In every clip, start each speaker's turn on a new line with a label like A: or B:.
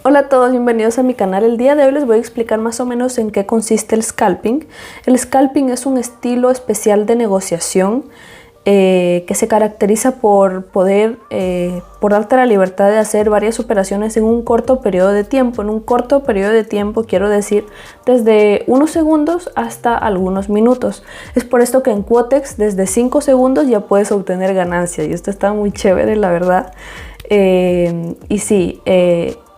A: Hola a todos, bienvenidos a mi canal. El día de hoy les voy a explicar más o menos en qué consiste el scalping. El scalping es un estilo especial de negociación que se caracteriza por darte la libertad de hacer varias operaciones en un corto periodo de tiempo. En un corto periodo de tiempo quiero decir desde unos segundos hasta algunos minutos. Es por esto que en Quotex desde 5 segundos ya puedes obtener ganancia y esto está muy chévere, la verdad.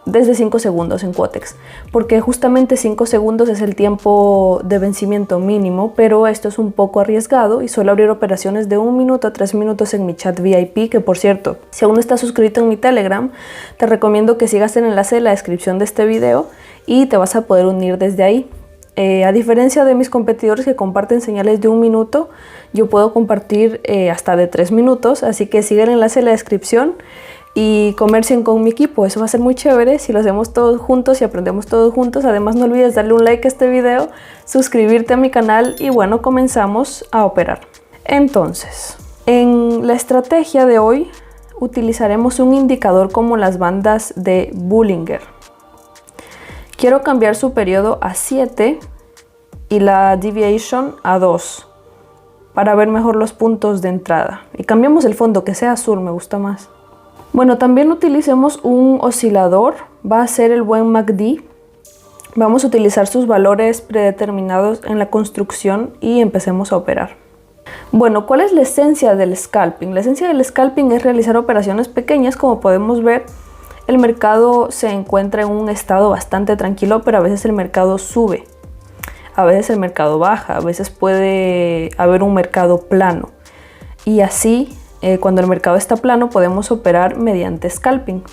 A: Desde 5 segundos en Quotex, porque justamente 5 segundos es el tiempo de vencimiento mínimo, pero esto es un poco arriesgado y suelo abrir operaciones de 1 minuto a 3 minutos en mi chat VIP, que por cierto, si aún no estás suscrito en mi Telegram, te recomiendo que sigas el enlace en la descripción de este video y te vas a poder unir desde ahí. A diferencia de mis competidores que comparten señales de 1 minuto, yo puedo compartir hasta de 3 minutos, así que sigue el enlace en la descripción y comercien con mi equipo. Eso va a ser muy chévere si lo hacemos todos juntos y aprendemos todos juntos. Además, no olvides darle un like a este video, suscribirte a mi canal y bueno, comenzamos a operar. Entonces, en la estrategia de hoy utilizaremos un indicador como las bandas de Bollinger. Quiero cambiar su periodo a 7 y la deviation a 2 para ver mejor los puntos de entrada. Y cambiamos el fondo, que sea azul, me gusta más. Bueno, también utilicemos un oscilador, va a ser el buen MACD. Vamos a utilizar sus valores predeterminados en la construcción y empecemos a operar. Bueno, ¿cuál es la esencia del scalping? La esencia del scalping es realizar operaciones pequeñas. Como podemos ver, el mercado se encuentra en un estado bastante tranquilo, pero a veces el mercado sube, a veces el mercado baja, a veces puede haber un mercado plano. Y así, cuando el mercado está plano, podemos operar mediante scalping.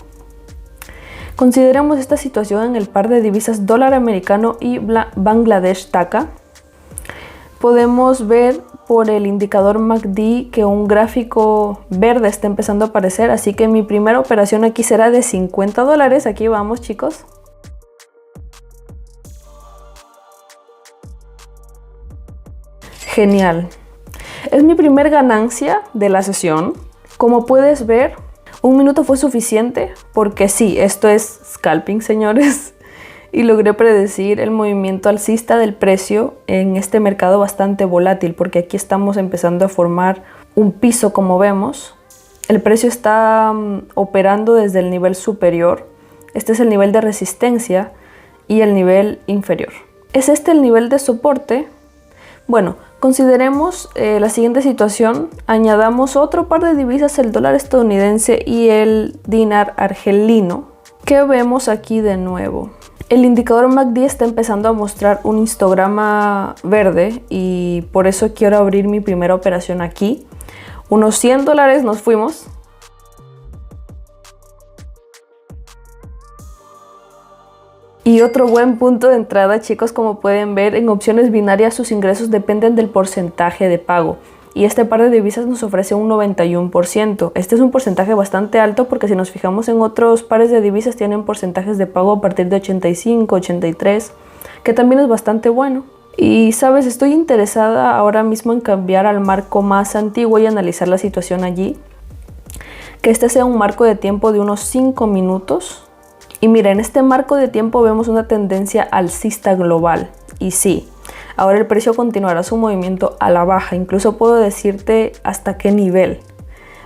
A: Consideremos esta situación en el par de divisas dólar americano y Bangladesh Taka. Podemos ver por el indicador MACD que un gráfico verde está empezando a aparecer, así que mi primera operación aquí será de $50. Aquí vamos, chicos. Genial. Es mi primer ganancia de la sesión. Como puedes ver, 1 minuto fue suficiente porque sí, esto es scalping, señores. Y logré predecir el movimiento alcista del precio en este mercado bastante volátil, porque aquí estamos empezando a formar un piso, como vemos. El precio está operando desde el nivel superior. Este es el nivel de resistencia y el nivel inferior. ¿Es este el nivel de soporte? Bueno, consideremos la siguiente situación. Añadamos otro par de divisas, el dólar estadounidense y el dinar argelino. ¿Qué vemos aquí de nuevo? El indicador MACD está empezando a mostrar un histograma verde y por eso quiero abrir mi primera operación aquí. Unos $100 nos fuimos. Y otro buen punto de entrada, chicos, como pueden ver, en opciones binarias sus ingresos dependen del porcentaje de pago. Y este par de divisas nos ofrece un 91%. Este es un porcentaje bastante alto porque si nos fijamos en otros pares de divisas tienen porcentajes de pago a partir de 85, 83, que también es bastante bueno. Y sabes, estoy interesada ahora mismo en cambiar al marco más antiguo y analizar la situación allí. Que este sea un marco de tiempo de unos 5 minutos. Y mira, en este marco de tiempo vemos una tendencia alcista global. Y sí, ahora el precio continuará su movimiento a la baja. Incluso puedo decirte hasta qué nivel.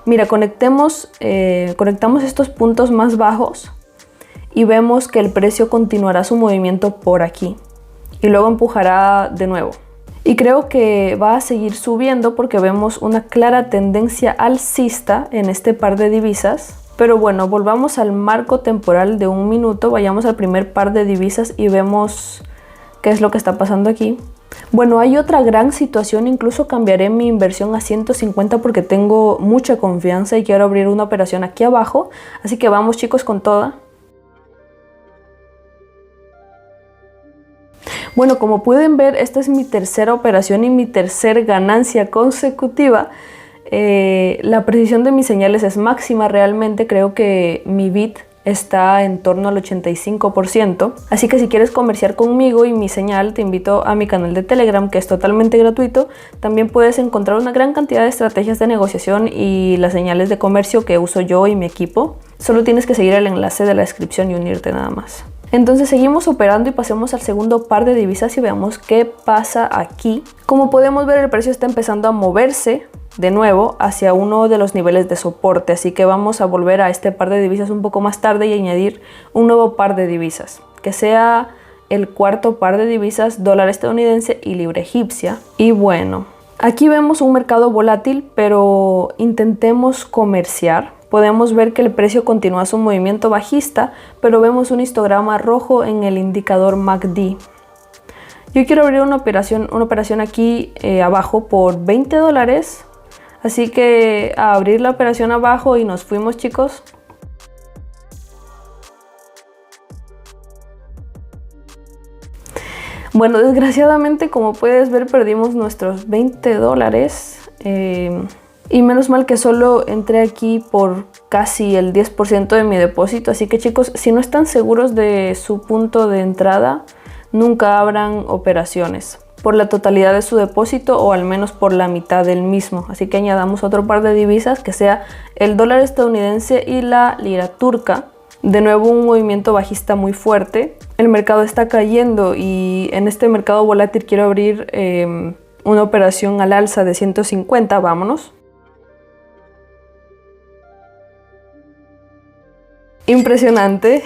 A: Mira, conectamos estos puntos más bajos y vemos que el precio continuará su movimiento por aquí. Y luego empujará de nuevo. Y creo que va a seguir subiendo porque vemos una clara tendencia alcista en este par de divisas. Pero bueno, volvamos al marco temporal de 1 minuto, vayamos al primer par de divisas y vemos qué es lo que está pasando aquí. Bueno, hay otra gran situación, incluso cambiaré mi inversión a 150 porque tengo mucha confianza y quiero abrir una operación aquí abajo. Así que vamos, chicos, con toda. Bueno, como pueden ver, esta es mi tercera operación y mi tercera ganancia consecutiva. La precisión de mis señales es máxima realmente. Creo que mi bit está en torno al 85%. Así que si quieres comerciar conmigo y mi señal, te invito a mi canal de Telegram, que es totalmente gratuito. También puedes encontrar una gran cantidad de estrategias de negociación y las señales de comercio que uso yo y mi equipo. Solo tienes que seguir el enlace de la descripción y unirte nada más. Entonces seguimos operando y pasemos al segundo par de divisas y veamos qué pasa aquí. Como podemos ver, el precio está empezando a moverse de nuevo hacia uno de los niveles de soporte, así que vamos a volver a este par de divisas un poco más tarde y añadir un nuevo par de divisas, que sea el cuarto par de divisas, dólar estadounidense y libra egipcia. Y bueno, aquí vemos un mercado volátil, pero intentemos comerciar. Podemos ver que el precio continúa su movimiento bajista, pero vemos un histograma rojo en el indicador MACD. Yo quiero abrir una operación aquí abajo por $20. Así que a abrir la operación abajo y nos fuimos, chicos. Bueno, desgraciadamente, como puedes ver, perdimos nuestros $20. Y menos mal que solo entré aquí por casi el 10% de mi depósito. Así que, chicos, si no están seguros de su punto de entrada, nunca abran operaciones por la totalidad de su depósito o al menos por la mitad del mismo. Así que añadamos otro par de divisas, que sea el dólar estadounidense y la lira turca. De nuevo un movimiento bajista muy fuerte. El mercado está cayendo y en este mercado volátil quiero abrir una operación al alza de 150. Vámonos. Impresionante.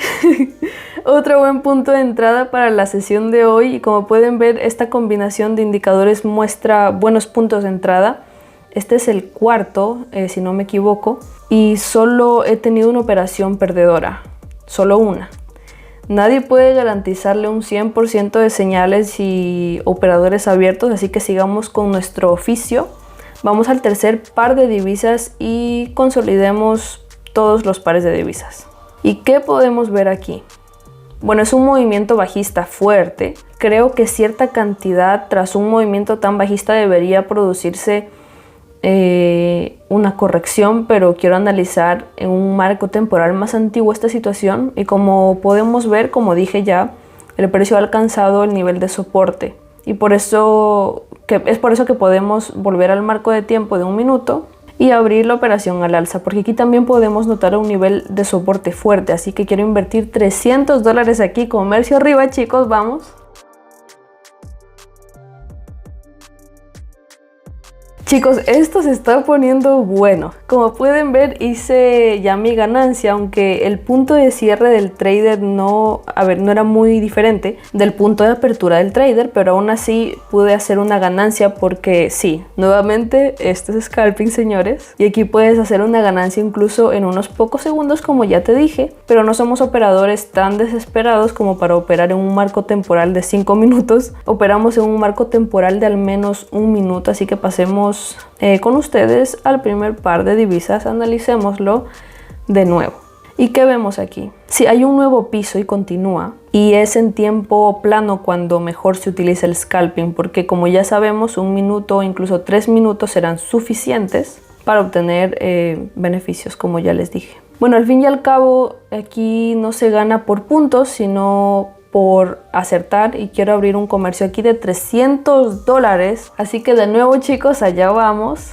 A: Otro buen punto de entrada para la sesión de hoy, y como pueden ver, esta combinación de indicadores muestra buenos puntos de entrada. Este es el cuarto, si no me equivoco, y solo he tenido una operación perdedora, solo una. Nadie puede garantizarle un 100% de señales y operadores abiertos, así que sigamos con nuestro oficio. Vamos al tercer par de divisas y consolidemos todos los pares de divisas. ¿Y qué podemos ver aquí? Bueno, es un movimiento bajista fuerte. Creo que cierta cantidad tras un movimiento tan bajista debería producirse una corrección, pero quiero analizar en un marco temporal más antiguo esta situación. Y como podemos ver, como dije ya, el precio ha alcanzado el nivel de soporte. Y es por eso que podemos volver al marco de tiempo de un minuto y abrir la operación al alza, porque aquí también podemos notar un nivel de soporte fuerte. Así que quiero invertir $300 aquí, comercio arriba, chicos, vamos. Chicos, esto se está poniendo bueno. Como pueden ver, hice ya mi ganancia, aunque el punto de cierre del trader no era muy diferente del punto de apertura del trader, pero aún así pude hacer una ganancia porque sí, nuevamente esto es scalping, señores, y aquí puedes hacer una ganancia incluso en unos pocos segundos, como ya te dije, pero no somos operadores tan desesperados como para operar en un marco temporal de 5 minutos. Operamos en un marco temporal de al menos un minuto, así que pasemos con ustedes al primer par de divisas, analicémoslo de nuevo. ¿Y qué vemos aquí? Si hay un nuevo piso y continúa, y es en tiempo plano cuando mejor se utiliza el scalping, porque como ya sabemos, 1 minuto o incluso 3 minutos serán suficientes para obtener beneficios, como ya les dije. Bueno, al fin y al cabo, aquí no se gana por puntos, sino por acertar, y quiero abrir un comercio aquí de $300. Así que de nuevo, chicos, allá vamos.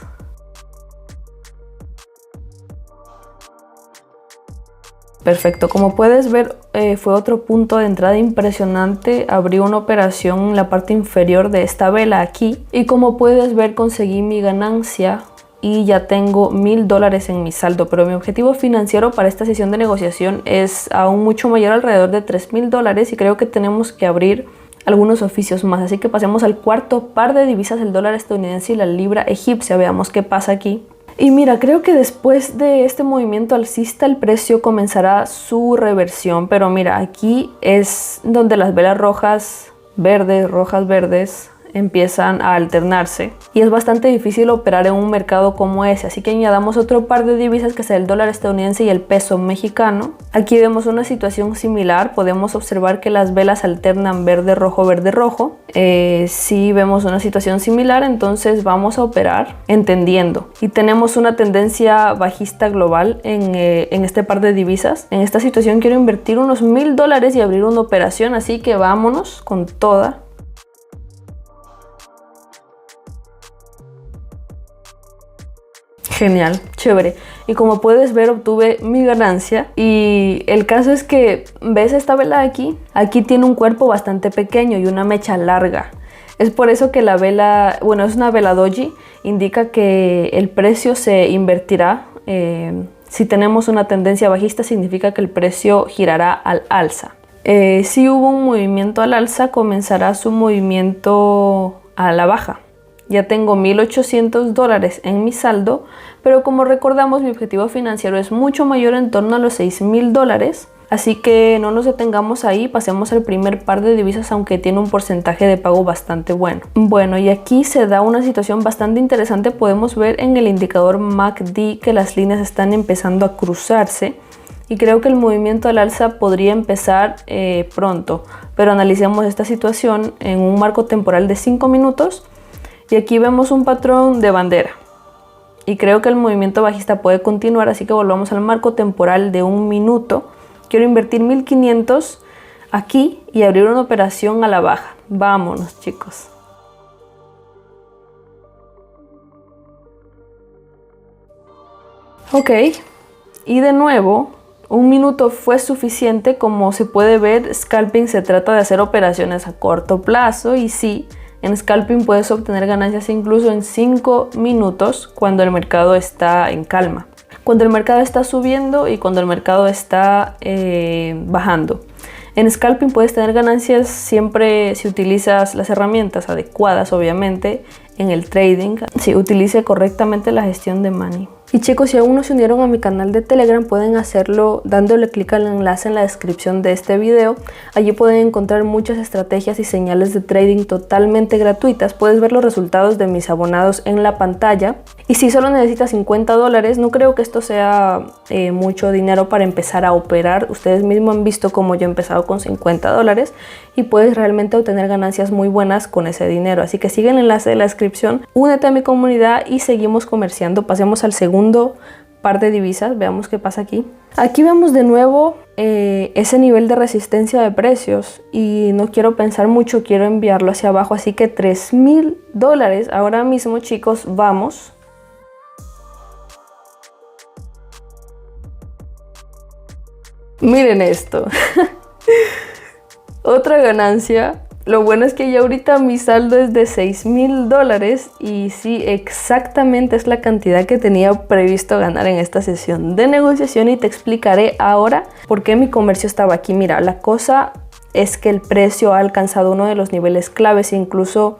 A: Perfecto, como puedes ver, fue otro punto de entrada impresionante. Abrí una operación en la parte inferior de esta vela aquí, y como puedes ver, conseguí mi ganancia y ya tengo $1000 en mi saldo, pero mi objetivo financiero para esta sesión de negociación es aún mucho mayor, alrededor de $3000, y creo que tenemos que abrir algunos oficios más. Así que pasemos al cuarto par de divisas, el dólar estadounidense y la libra egipcia. Veamos qué pasa aquí. Y mira, creo que después de este movimiento alcista el precio comenzará su reversión, pero mira, aquí es donde las velas rojas verdes empiezan a alternarse y es bastante difícil operar en un mercado como ese, así que añadamos otro par de divisas que es el dólar estadounidense y el peso mexicano. Aquí vemos una situación similar, podemos observar que las velas alternan verde, rojo. Si vemos una situación similar, entonces vamos a operar entendiendo y tenemos una tendencia bajista global en este par de divisas. En esta situación quiero invertir unos $1000 y abrir una operación, así que vámonos con toda. Genial, chévere. Y como puedes ver, obtuve mi ganancia. Y el caso es que, ¿ves esta vela aquí? Aquí tiene un cuerpo bastante pequeño y una mecha larga. Es por eso que la vela, bueno, es una vela doji, indica que el precio se invertirá. Si tenemos una tendencia bajista, significa que el precio girará al alza. Si hubo un movimiento al alza, comenzará su movimiento a la baja. Ya tengo $1800 en mi saldo, pero como recordamos, mi objetivo financiero es mucho mayor, en torno a los $6000. Así que no nos detengamos ahí, pasemos al primer par de divisas, aunque tiene un porcentaje de pago bastante bueno. Bueno, y aquí se da una situación bastante interesante. Podemos ver en el indicador MACD que las líneas están empezando a cruzarse. Y creo que el movimiento al alza podría empezar pronto. Pero analicemos esta situación en un marco temporal de 5 minutos. Y aquí vemos un patrón de bandera. Y creo que el movimiento bajista puede continuar, así que volvamos al marco temporal de 1 minuto. Quiero invertir 1500 aquí y abrir una operación a la baja. Vámonos, chicos. Ok, y de nuevo, 1 minuto fue suficiente. Como se puede ver, scalping se trata de hacer operaciones a corto plazo y sí, en scalping puedes obtener ganancias incluso en 5 minutos cuando el mercado está en calma. Cuando el mercado está subiendo y cuando el mercado está bajando. En scalping puedes tener ganancias siempre si utilizas las herramientas adecuadas, obviamente, en el trading. Si utilice correctamente la gestión de money. Y chicos, si aún no se unieron a mi canal de Telegram, pueden hacerlo dándole clic al enlace en la descripción de este video. Allí pueden encontrar muchas estrategias y señales de trading totalmente gratuitas. Puedes ver los resultados de mis abonados en la pantalla. Y si solo necesitas $50, no creo que esto sea mucho dinero para empezar a operar. Ustedes mismos han visto cómo yo he empezado con $50 y puedes realmente obtener ganancias muy buenas con ese dinero. Así que sigue el enlace de la descripción, únete a mi comunidad y seguimos comerciando. Pasemos al segundo par de divisas, veamos qué pasa aquí. Aquí vemos de nuevo ese nivel de resistencia de precios y no quiero pensar mucho, quiero enviarlo hacia abajo, así que $3000 ahora mismo, chicos. Vamos. Miren esto. Otra ganancia. Lo bueno es que ya ahorita mi saldo es de $6000 y sí, exactamente es la cantidad que tenía previsto ganar en esta sesión de negociación, y te explicaré ahora por qué mi comercio estaba aquí. Mira, la cosa es que el precio ha alcanzado uno de los niveles claves, incluso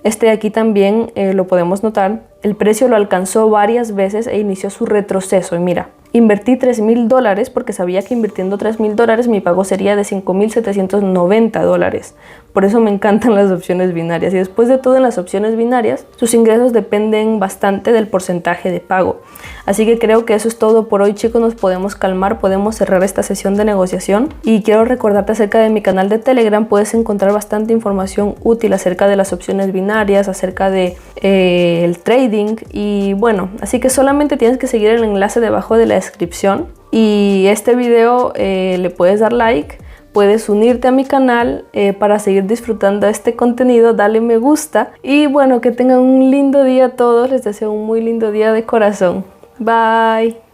A: este de aquí también lo podemos notar. El precio lo alcanzó varias veces e inició su retroceso. Y mira, invertí $3000 porque sabía que invirtiendo $3000 mi pago sería de $5790. Por eso me encantan las opciones binarias. Y después de todo, en las opciones binarias, sus ingresos dependen bastante del porcentaje de pago. Así que creo que eso es todo por hoy, chicos. Nos podemos calmar, podemos cerrar esta sesión de negociación. Y quiero recordarte acerca de mi canal de Telegram. Puedes encontrar bastante información útil acerca de las opciones binarias, acerca de el trading. Y bueno, así que solamente tienes que seguir el enlace debajo de la descripción. Y este video le puedes dar like. Puedes unirte a mi canal para seguir disfrutando de este contenido. Dale me gusta. Y bueno, que tengan un lindo día todos. Les deseo un muy lindo día de corazón. Bye.